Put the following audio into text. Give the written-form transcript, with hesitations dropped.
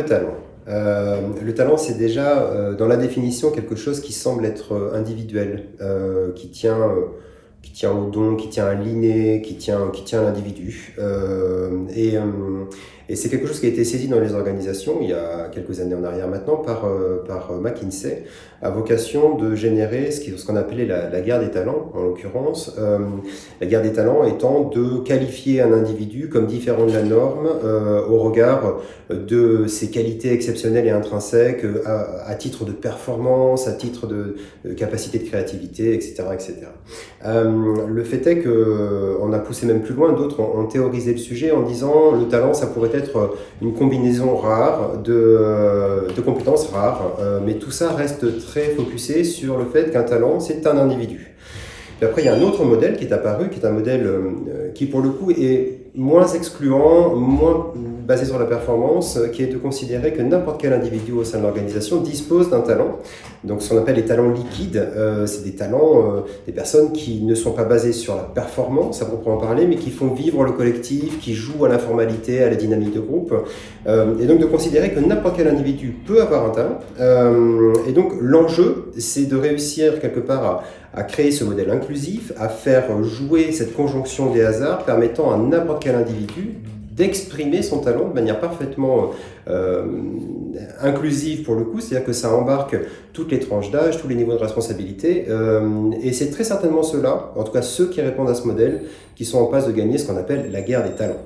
le talent. Le talent, c'est déjà, dans la définition, quelque chose qui semble être individuel, qui tient au don, qui tient à l'inné, qui tient à l'individu. Et c'est quelque chose qui a été saisi dans les organisations, il y a quelques années en arrière maintenant, par McKinsey, à vocation de générer ce qu'on appelait la guerre des talents, en l'occurrence. La guerre des talents étant de qualifier un individu comme différent de la norme au regard de ses qualités exceptionnelles et intrinsèques à titre de performance, à titre de capacité de créativité, etc. etc. Le fait est qu'on a poussé même plus loin, d'autres ont théorisé le sujet en disant le talent, ça pourrait être une combinaison rare de compétences rares, mais tout ça reste très focusé sur le fait qu'un talent, c'est un individu. Puis après, il y a un autre modèle qui est apparu, qui est un modèle qui, pour le coup, est moins excluant, moins basé sur la performance, qui est de considérer que n'importe quel individu au sein de l'organisation dispose d'un talent. Donc, ce qu'on appelle les talents liquides, c'est des talents, des personnes qui ne sont pas basées sur la performance, à proprement parler, mais qui font vivre le collectif, qui jouent à l'informalité, à la dynamique de groupe. Et donc, de considérer que n'importe quel individu peut avoir un talent. Et donc, l'enjeu, c'est de réussir quelque part à créer ce modèle inclusif, à faire jouer cette conjonction des hasards permettant à n'importe quel individu d'exprimer son talent de manière parfaitement inclusive pour le coup, c'est-à-dire que ça embarque toutes les tranches d'âge, tous les niveaux de responsabilité, et c'est très certainement ceux-là, en tout cas ceux qui répondent à ce modèle, qui sont en passe de gagner ce qu'on appelle la guerre des talents.